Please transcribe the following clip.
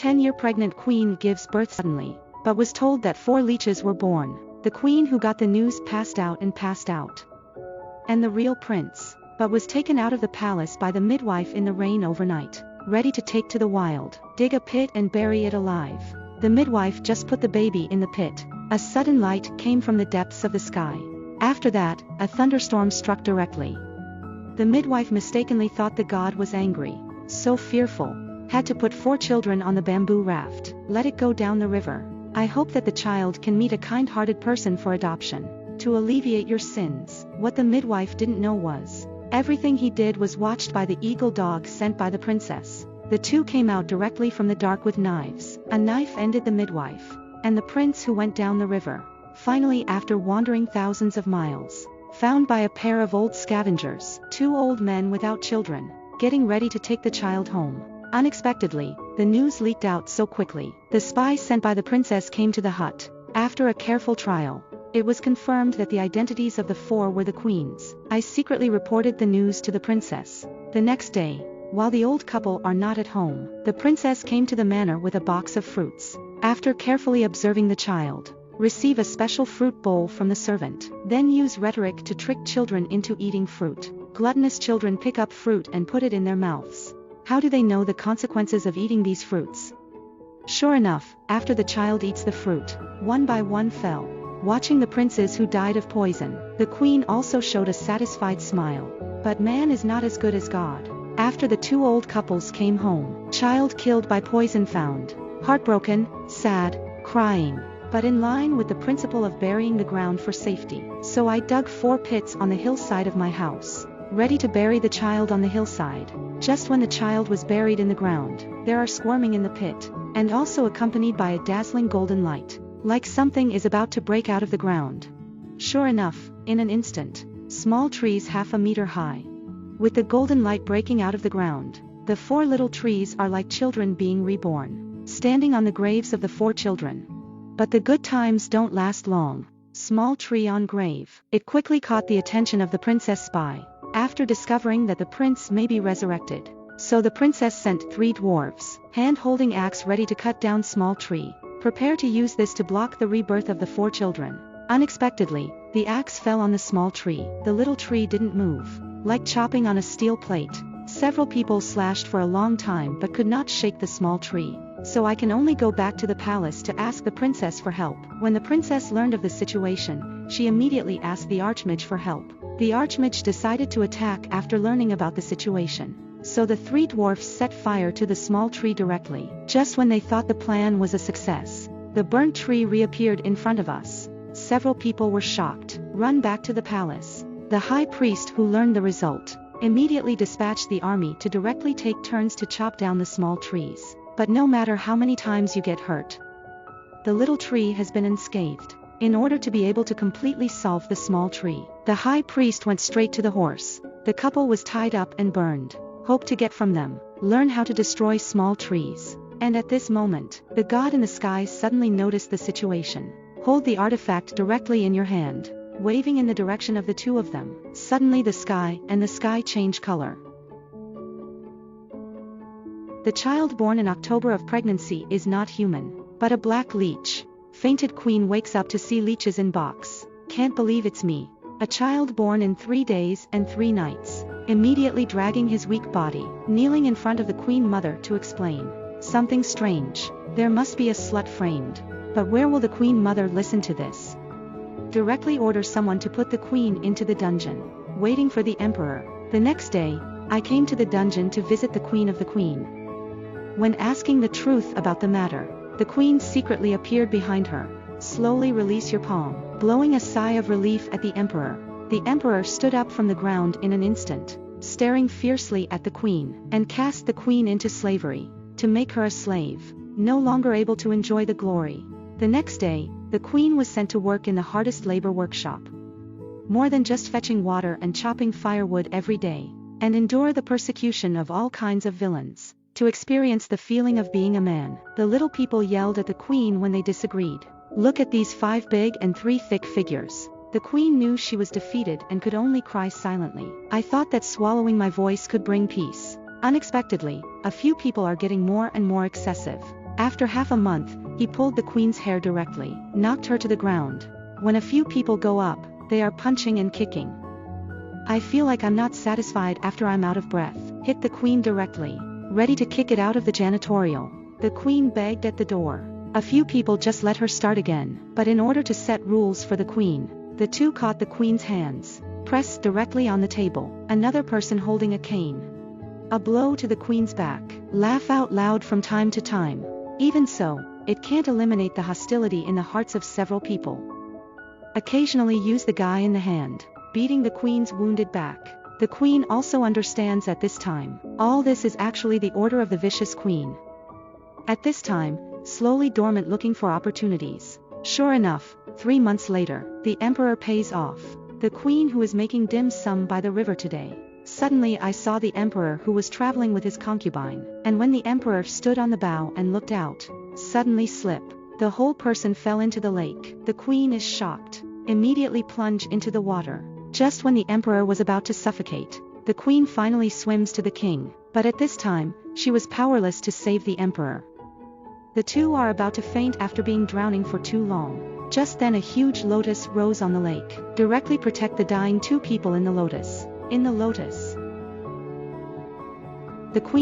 10-year pregnant queen gives birth suddenly, but was told that 4 leeches were born. The queen who got the news passed out. And the real prince, but was taken out of the palace by the midwife in the rain overnight, ready to take to the wild, dig a pit and bury it alive. The midwife just put the baby in the pit. A sudden light came from the depths of the sky. After that, a thunderstorm struck directly. The midwife mistakenly thought the god was angry, so fearful, had to put 4 children on the bamboo raft, let it go down the river. I hope that the child can meet a kind-hearted person for adoption, to alleviate your sins. What the midwife didn't know was, everything he did was watched by the eagle dog sent by the princess. The 2 came out directly from the dark with knives. A knife ended the midwife, and the prince who went down the river. Finally, after wandering thousands of miles, found by a pair of old scavengers, 2 old men without children, getting ready to take the child home. Unexpectedly, the news leaked out so quickly. The spy sent by the princess came to the hut. After a careful trial, it was confirmed that the identities of the 4 were the queen's. I secretly reported the news to the princess. The next day, while the old couple are not at home, the princess came to the manor with a box of fruits. After carefully observing the child, receive a special fruit bowl from the servant. Then use rhetoric to trick children into eating fruit. Gluttonous children pick up fruit and put it in their mouths. How do they know the consequences of eating these fruits? Sure enough, after the child eats the fruit, one by one fell. Watching the princes who died of poison, the queen also showed a satisfied smile. But man is not as good as God. After the 2 old couples came home, child killed by poison found. Heartbroken, sad, crying, but in line with the principle of burying the ground for safety. So I dug 4 pits on the hillside of my house, ready to bury the child on the hillside. Just when the child was buried in the ground, there are squirming in the pit, and also accompanied by a dazzling golden light, like something is about to break out of the ground. Sure enough, in an instant, small trees half a meter high. With the golden light breaking out of the ground, the 4 little trees are like children being reborn, standing on the graves of the 4 children. But the good times don't last long. Small tree on grave. It quickly caught the attention of the princess spy, after discovering that the prince may be resurrected. So the princess sent 3 dwarves, hand-holding axe ready to cut down small tree. Prepare to use this to block the rebirth of the 4 children. Unexpectedly, the axe fell on the small tree. The little tree didn't move, like chopping on a steel plate. Several people slashed for a long time but could not shake the small tree. So I can only go back to the palace to ask the princess for help. When the princess learned of the situation, she immediately asked the Archmage for help. The Archmage decided to attack after learning about the situation. So the 3 dwarfs set fire to the small tree directly. Just when they thought the plan was a success, the burnt tree reappeared in front of us. Several people were shocked. Run back to the palace. The high priest, who learned the result, immediately dispatched the army to directly take turns to chop down the small trees. But no matter how many times you get hurt, the little tree has been unscathed. In order to be able to completely solve the small tree, the high priest went straight to the horse. The couple was tied up and burned. Hope to get from them. Learn how to destroy small trees. And at this moment, the god in the sky suddenly noticed the situation. Hold the artifact directly in your hand, waving in the direction of the 2 of them. Suddenly the sky changed color. The child born in October of pregnancy is not human, but a black leech. Fainted queen wakes up to see leeches in box. Can't believe it's me. A child born in 3 days and 3 nights. Immediately dragging his weak body, kneeling in front of the queen mother to explain. Something strange. There must be a slut framed. But where will the queen mother listen to this? Directly order someone to put the queen into the dungeon, waiting for the emperor. The next day, I came to the dungeon to visit the queen of the queen. When asking the truth about the matter, the queen secretly appeared behind her. Slowly release your palm. Blowing a sigh of relief at the emperor. The emperor stood up from the ground in an instant, staring fiercely at the queen, and cast the queen into slavery, to make her a slave, no longer able to enjoy the glory. The next day, the queen was sent to work in the hardest labor workshop. More than just fetching water and chopping firewood every day, and endure the persecution of all kinds of villains, to experience the feeling of being a man. The little people yelled at the queen when they disagreed. Look at these 5 big and 3 thick figures. The queen knew she was defeated and could only cry silently. I thought that swallowing my voice could bring peace. Unexpectedly, a few people are getting more and more excessive. After half a month, he pulled the queen's hair directly, knocked her to the ground. When a few people go up, they are punching and kicking. I feel like I'm not satisfied after I'm out of breath. Hit the queen directly, ready to kick it out of the janitorial. The queen begged at the door. A few people just let her start again, but in order to set rules for the queen, the two caught the queen's hands, pressed directly on the table, another person holding a cane. A blow to the queen's back, laugh out loud from time to time. Even so, it can't eliminate the hostility in the hearts of several people. Occasionally use the guy in the hand, beating the queen's wounded back. The queen also understands at this time. All this is actually the order of the vicious queen. At this time, slowly dormant looking for opportunities. Sure enough, 3 months later, the emperor pays off. The queen who is making dim sum by the river today. Suddenly I saw the emperor who was traveling with his concubine, and when the emperor stood on the bow and looked out, suddenly slip. The whole person fell into the lake. The queen is shocked. Immediately plunge into the water. Just when the emperor was about to suffocate, the queen finally swims to the king, but at this time, she was powerless to save the emperor. The two are about to faint after being drowning for too long. Just then a huge lotus rose on the lake. Directly protect the dying two people in the lotus. In the lotus, the queen